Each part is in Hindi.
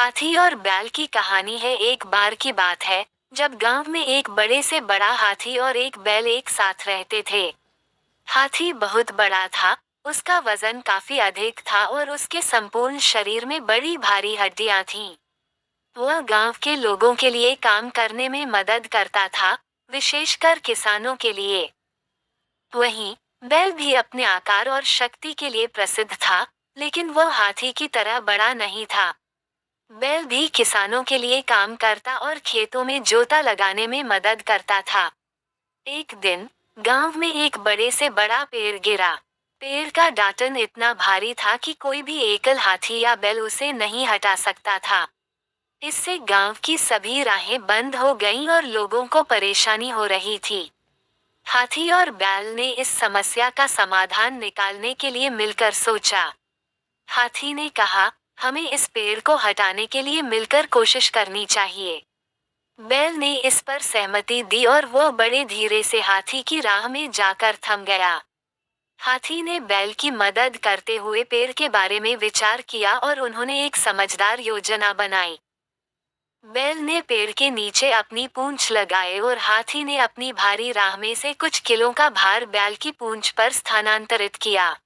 हाथी और बैल की कहानी है। एक बार की बात है जब गांव में एक बड़े से बड़ा हाथी और एक बैल एक साथ रहते थे। हाथी बहुत बड़ा था। उसका वजन काफी अधिक था और उसके संपूर्ण शरीर में बड़ी भारी हड्डियां थीं। वह गांव के लोगों के लिए काम करने में मदद करता था, विशेषकर किसानों के लिए। वहीं बैल भी अपने आकार और शक्ति के लिए प्रसिद्ध था, लेकिन वह हाथी की तरह बड़ा नहीं था। बैल भी किसानों के लिए काम करता और खेतों में जोता लगाने में मदद करता था। एक दिन गांव में एक बड़े से बड़ा पेड़ गिरा। पेड़ का डांटन इतना भारी था कि कोई भी एकल हाथी या बैल उसे नहीं हटा सकता था। इससे गांव की सभी राहें बंद हो गईं और लोगों को परेशानी हो रही थी। हाथी और बैल ने इस समस्या का समाधान निकालने के लिए मिलकर सोचा। हाथी ने कहा, हमें इस पेड़ को हटाने के लिए मिलकर कोशिश करनी चाहिए। बैल ने इस पर सहमति दी और वह बड़े धीरे से हाथी की राह में जाकर थम गया। हाथी ने बैल की मदद करते हुए पेड़ के बारे में विचार किया और उन्होंने एक समझदार योजना बनाई। बैल ने पेड़ के नीचे अपनी पूंछ लगाए और हाथी ने अपनी भारी राह में से कुछ किलो का भार बैल की पूंछ पर स्थानांतरित किया।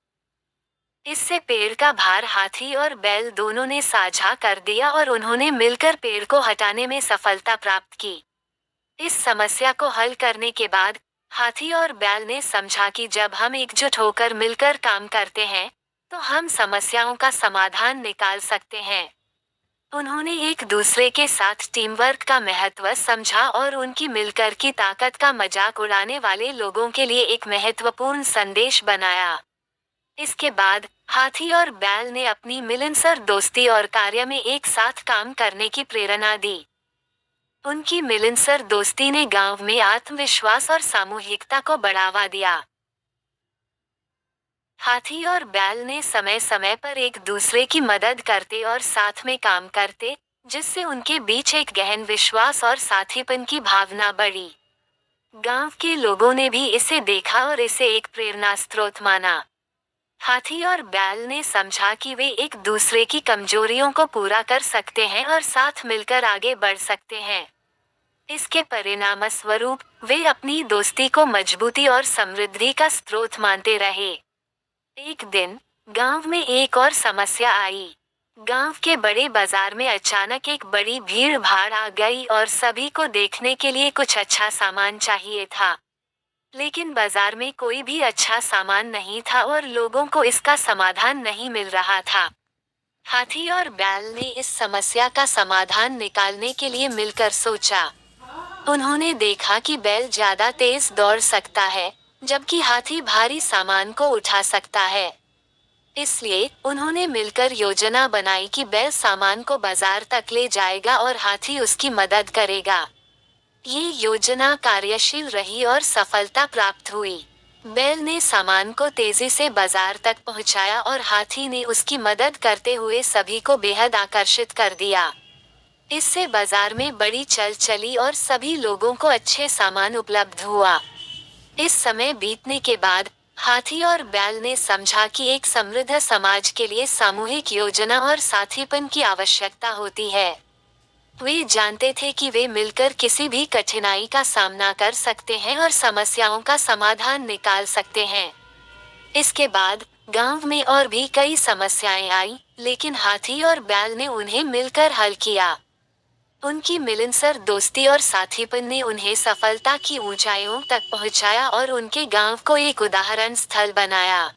इससे पेड़ का भार हाथी और बैल दोनों ने साझा कर दिया और उन्होंने मिलकर पेड़ को हटाने में सफलता प्राप्त की। इस समस्या को हल करने के बाद हाथी और बैल ने समझा कि जब हम एकजुट होकर मिलकर काम करते हैं, तो हम समस्याओं का समाधान निकाल सकते हैं। उन्होंने एक दूसरे के साथ टीम वर्क का महत्व समझा और उनकी मिलकर की ताकत का मजाक उड़ाने वाले लोगों के लिए एक महत्वपूर्ण संदेश बनाया। इसके बाद हाथी और बैल ने अपनी मिलनसार दोस्ती और कार्य में एक साथ काम करने की प्रेरणा दी। उनकी मिलनसार दोस्ती ने गांव में आत्मविश्वास और सामूहिकता को बढ़ावा दिया। हाथी और बैल ने समय समय पर एक दूसरे की मदद करते और साथ में काम करते, जिससे उनके बीच एक गहन विश्वास और साथीपन की भावना बढ़ी। गांव के लोगों ने भी इसे देखा और इसे एक प्रेरणा स्रोत माना। हाथी और बैल ने समझा कि वे एक दूसरे की कमजोरियों को पूरा कर सकते हैं और साथ मिलकर आगे बढ़ सकते हैं। इसके परिणामस्वरूप वे अपनी दोस्ती को मजबूती और समृद्धि का स्रोत मानते रहे। एक दिन गांव में एक और समस्या आई। गांव के बड़े बाजार में अचानक एक बड़ी भीड़ भाड़ आ गई और सभी को देखने के लिए कुछ अच्छा सामान चाहिए था। लेकिन बाजार में कोई भी अच्छा सामान नहीं था और लोगों को इसका समाधान नहीं मिल रहा था। हाथी और बैल ने इस समस्या का समाधान निकालने के लिए मिलकर सोचा। उन्होंने देखा कि बैल ज्यादा तेज दौड़ सकता है, जबकि हाथी भारी सामान को उठा सकता है। इसलिए उन्होंने मिलकर योजना बनाई कि बैल सामान को बाजार तक ले जाएगा और हाथी उसकी मदद करेगा। ये योजना कार्यशील रही और सफलता प्राप्त हुई। बैल ने सामान को तेजी से बाजार तक पहुंचाया और हाथी ने उसकी मदद करते हुए सभी को बेहद आकर्षित कर दिया। इससे बाजार में बड़ी चल चली और सभी लोगों को अच्छे सामान उपलब्ध हुआ। इस समय बीतने के बाद हाथी और बैल ने समझा कि एक समृद्ध समाज के लिए सामूहिक योजना और साथीपन की आवश्यकता होती है। वे जानते थे कि वे मिलकर किसी भी कठिनाई का सामना कर सकते हैं और समस्याओं का समाधान निकाल सकते हैं। इसके बाद गांव में और भी कई समस्याएं आई, लेकिन हाथी और बैल ने उन्हें मिलकर हल किया। उनकी मिलनसार दोस्ती और साथीपन ने उन्हें सफलता की ऊंचाइयों तक पहुंचाया और उनके गांव को एक उदाहरण स्थल बनाया।